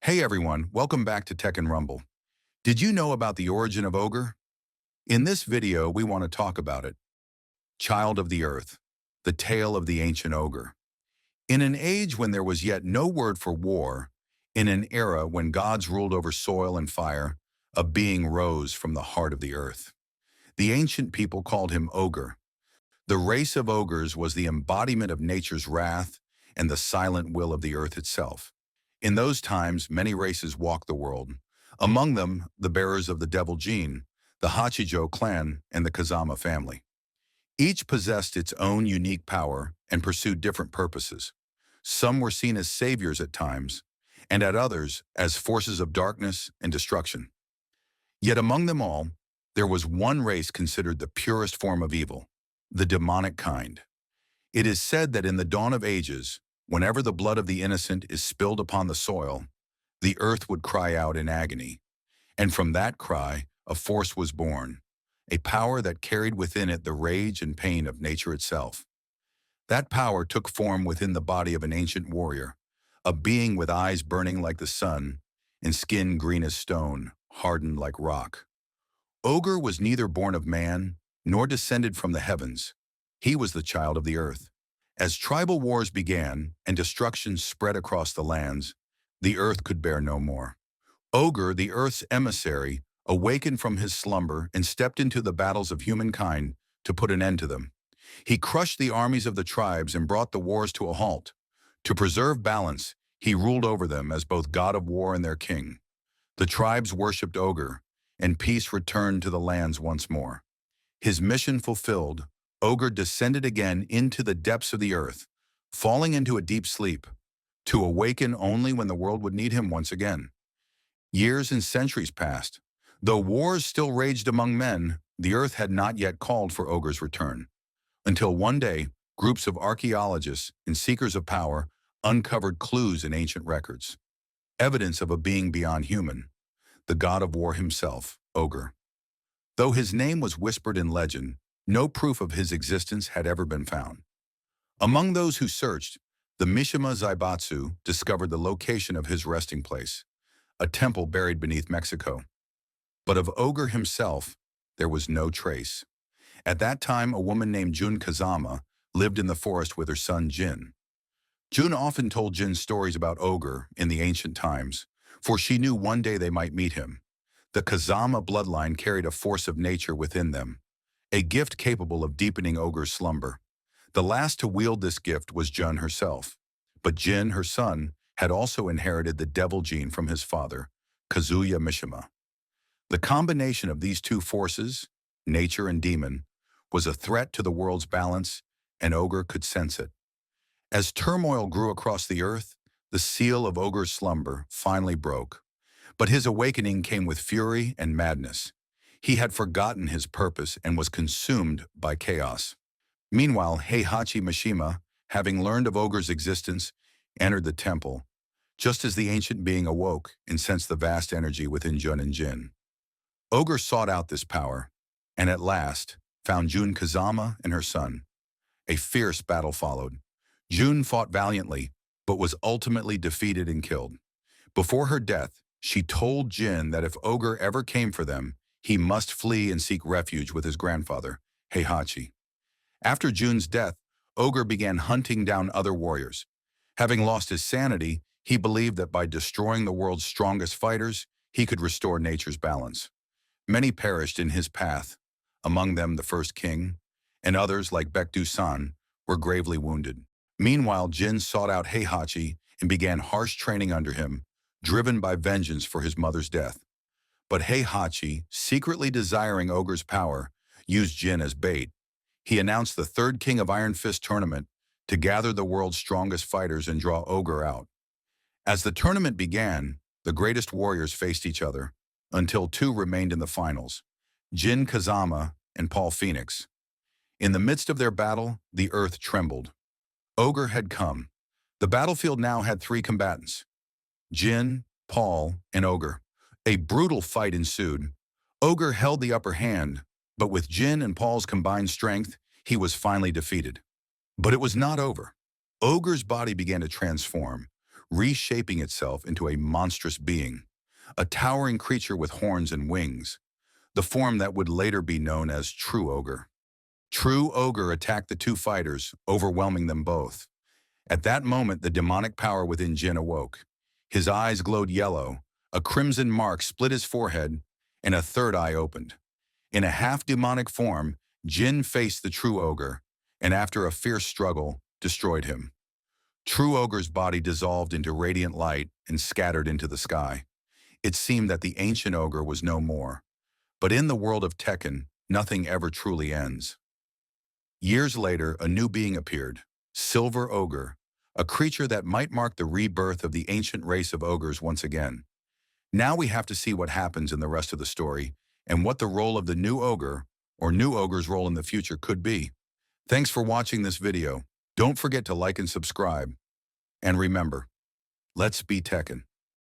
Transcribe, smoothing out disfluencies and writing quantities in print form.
Hey everyone, welcome back to Tekken Rumble. Did you know about the origin of Ogre? In this video, we want to talk about it. Child of the Earth, the tale of the ancient ogre. In an age when there was yet no word for war, in an era when gods ruled over soil and fire, a being rose from the heart of the earth. The ancient people called him Ogre. The race of ogres was the embodiment of nature's wrath and the silent will of the earth itself. In those times, many races walked the world. Among them, the bearers of the devil gene, the Hachijo clan, and the Kazama family. Each possessed its own unique power and pursued different purposes. Some were seen as saviors at times, and at others as forces of darkness and destruction. Yet among them all, there was one race considered the purest form of evil, the demonic kind. It is said that in the dawn of ages, whenever the blood of the innocent is spilled upon the soil, the earth would cry out in agony. And from that cry, a force was born, a power that carried within it the rage and pain of nature itself. That power took form within the body of an ancient warrior, a being with eyes burning like the sun and skin green as stone, hardened like rock. Ogre was neither born of man nor descended from the heavens. He was the child of the earth. As tribal wars began and destruction spread across the lands, the earth could bear no more. Ogre, the earth's emissary, awakened from his slumber and stepped into the battles of humankind to put an end to them. He crushed the armies of the tribes and brought the wars to a halt. To preserve balance, he ruled over them as both god of war and their king. The tribes worshipped Ogre, and peace returned to the lands once more. His mission fulfilled, Ogre descended again into the depths of the earth, falling into a deep sleep, to awaken only when the world would need him once again. Years and centuries passed. Though wars still raged among men, the earth had not yet called for Ogre's return. Until one day, groups of archaeologists and seekers of power uncovered clues in ancient records. Evidence of a being beyond human, the god of war himself, Ogre. Though his name was whispered in legend, no proof of his existence had ever been found. Among those who searched, the Mishima Zaibatsu discovered the location of his resting place, a temple buried beneath Mexico. But of Ogre himself, there was no trace. At that time, a woman named Jun Kazama lived in the forest with her son Jin. Jun often told Jin stories about Ogre in the ancient times, for she knew one day they might meet him. The Kazama bloodline carried a force of nature within them, a gift capable of deepening Ogre's slumber. The last to wield this gift was Jun herself, but Jin, her son, had also inherited the devil gene from his father, Kazuya Mishima. The combination of these two forces, nature and demon, was a threat to the world's balance, and Ogre could sense it. As turmoil grew across the earth, the seal of Ogre's slumber finally broke. But his awakening came with fury and madness. He had forgotten his purpose and was consumed by chaos. Meanwhile, Heihachi Mishima, having learned of Ogre's existence, entered the temple, just as the ancient being awoke and sensed the vast energy within Jun and Jin. Ogre sought out this power, and at last found Jun Kazama and her son. A fierce battle followed. Jun fought valiantly, but was ultimately defeated and killed. Before her death, she told Jin that if Ogre ever came for them, he must flee and seek refuge with his grandfather, Heihachi. After Jun's death, Ogre began hunting down other warriors. Having lost his sanity, he believed that by destroying the world's strongest fighters, he could restore nature's balance. Many perished in his path, among them the first king, and others like Baekdu-san were gravely wounded. Meanwhile, Jin sought out Heihachi and began harsh training under him, driven by vengeance for his mother's death. But Heihachi, secretly desiring Ogre's power, used Jin as bait. He announced the Third King of Iron Fist tournament to gather the world's strongest fighters and draw Ogre out. As the tournament began, the greatest warriors faced each other, until two remained in the finals, Jin Kazama and Paul Phoenix. In the midst of their battle, the earth trembled. Ogre had come. The battlefield now had three combatants, Jin, Paul, and Ogre. A brutal fight ensued. Ogre held the upper hand, but with Jin and Paul's combined strength, he was finally defeated. But it was not over. Ogre's body began to transform. reshaping itself into a monstrous being, a towering creature with horns and wings, the form that would later be known as True Ogre. True Ogre attacked the two fighters, overwhelming them both. At that moment, the demonic power within Jin awoke. His eyes glowed yellow, a crimson mark split his forehead, and a third eye opened. In a half-demonic form, Jin faced the True Ogre, and after a fierce struggle, destroyed him. True Ogre's body dissolved into radiant light and scattered into the sky. It seemed that the ancient ogre was no more. But in the world of Tekken, nothing ever truly ends. Years later, a new being appeared, Silver Ogre, a creature that might mark the rebirth of the ancient race of ogres once again. Now we have to see what happens in the rest of the story and what the role of the new ogre, or new ogre's role in the future, could be. Thanks for watching this video. Don't forget to like and subscribe. And remember, let's be Tekken.